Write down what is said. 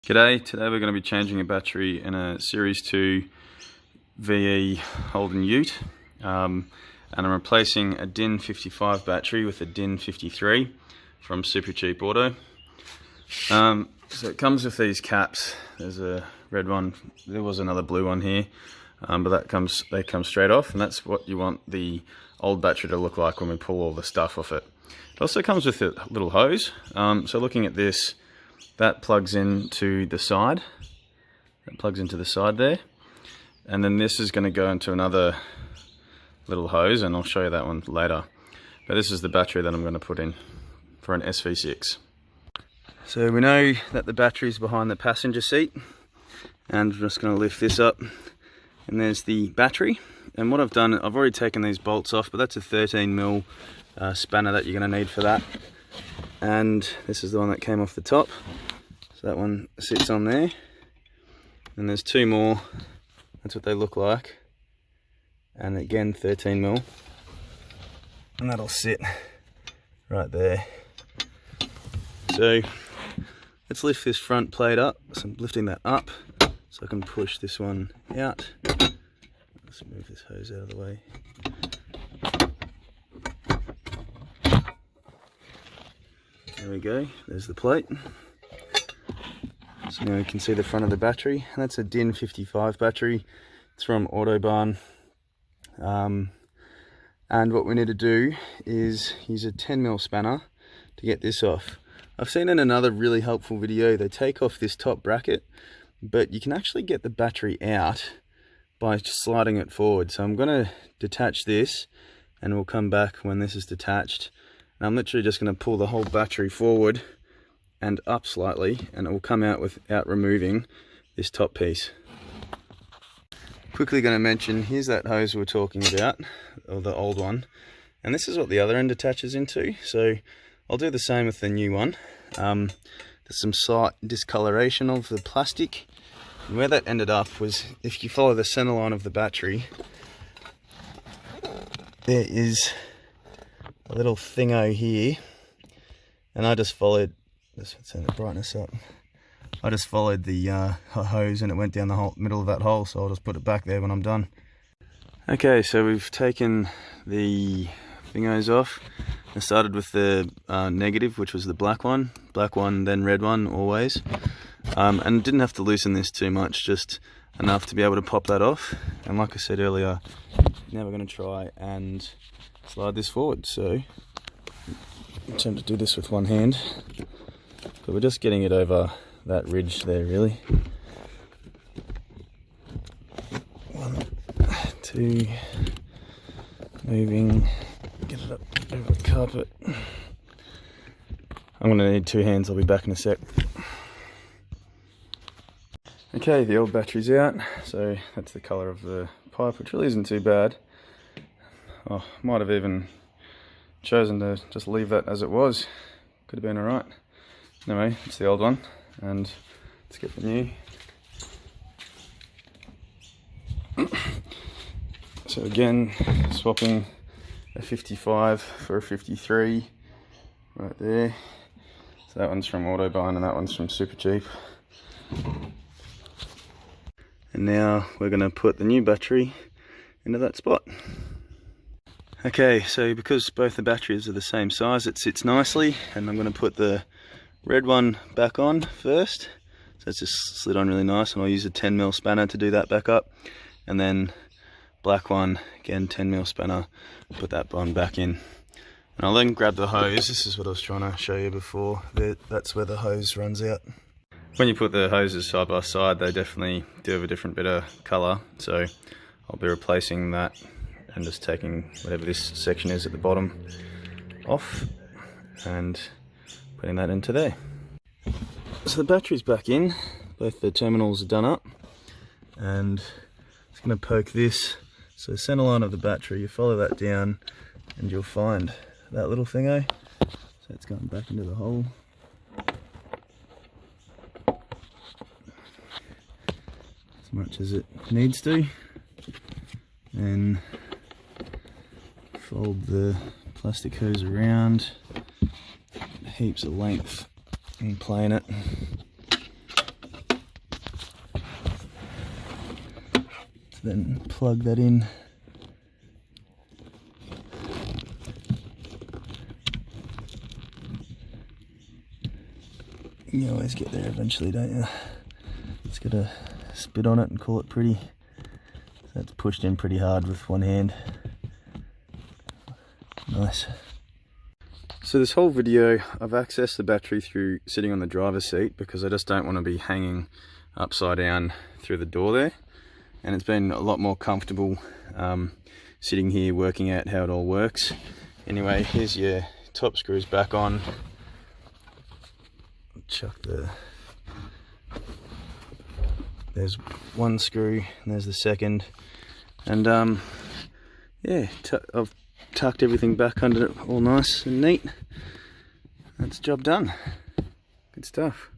G'day, today we're going to be changing a battery in a Series 2 VE Holden Ute, and I'm replacing a DIN 55 battery with a DIN 53 from Super Cheap Auto. So it comes with these caps. There's a red one, there was another blue one here, but they come straight off, and that's what you want the old battery to look like when we pull all the stuff off it. It also comes with a little hose, so looking at this, that plugs into the side. That plugs into the side there. And then this is going to go into another little hose, and I'll show you that one later. But this is the battery that I'm going to put in for an SV6. So we know that the battery is behind the passenger seat, and I'm just going to lift this up. And there's the battery. And what I've done, I've already taken these bolts off, but that's a 13mm spanner that you're going to need for that. And this is the one that came off the top, so that one sits on there, and there's two more. That's what they look like, and again 13mm, and that'll sit right there. So let's lift this front plate up. So I'm lifting that up so I can push this one out. Let's move this hose out of the way. There we go, there's the plate. So now you can see the front of the battery, and that's a DIN 55 battery. It's from Autobarn. And what we need to do is use a 10mm spanner to get this off. I've seen in another really helpful video, they take off this top bracket, but you can actually get the battery out by just sliding it forward. So I'm going to detach this, and we'll come back when this is detached. And I'm literally just going to pull the whole battery forward and up slightly, and it will come out without removing this top piece. Quickly going to mention, here's that hose we were talking about, or the old one, and this is what the other end attaches into. So I'll do the same with the new one. There's some slight discoloration of the plastic, and where that ended up was, if you follow the center line of the battery, there is a little thingo here, and I just followed, let's turn the brightness up, I just followed the hose, and it went down the middle of that hole, so I'll just put it back there when I'm done. Okay, so we've taken the thingos off. I started with the negative, which was the black one, then red one always, and didn't have to loosen this too much, just enough to be able to pop that off. And like I said earlier, now we're going to try and slide this forward. So attempt to do this with one hand, but we're just getting it over that ridge there, really. 1, 2, moving, get it up over the carpet. I'm going to need 2 hands, I'll be back in a sec. Okay, the old battery's out, so that's the colour of the pipe, which really isn't too bad. Oh, might have even chosen to just leave that as it was. Could have been alright. Anyway, it's the old one, and let's get the new. So again, swapping a 55 for a 53 right there. So that one's from Autobarn and that one's from Super Cheap. And now we're going to put the new battery into that spot. Okay, so because both the batteries are the same size, it sits nicely, and I'm going to put the red one back on first. So it's just slid on really nice, and I'll use a 10mm spanner to do that back up. And then black one, again 10mm spanner, put that one back in. And I'll then grab the hose. This is what I was trying to show you before. That's where the hose runs out. When you put the hoses side by side, they definitely do have a different bit of colour. So I'll be replacing that and just taking whatever this section is at the bottom off and putting that into there. So the battery's back in, both the terminals are done up, and it's going to poke this. So center line of the battery, you follow that down and you'll find that little thingo. So it's going back into the hole. As much as it needs to. And fold the plastic hose around, heaps of length and plane it. then plug that in. You always get there eventually, don't you? Just gotta spit on it and call it pretty. So that's pushed in pretty hard with one hand. Nice. So this whole video, I've accessed the battery through sitting on the driver's seat because I just don't want to be hanging upside down through the door there. And it's been a lot more comfortable sitting here working out how it all works. Anyway, here's your top screws back on. Chuck there's one screw and there's the second, and yeah, I've tucked everything back under it all nice and neat. That's job done. Good stuff.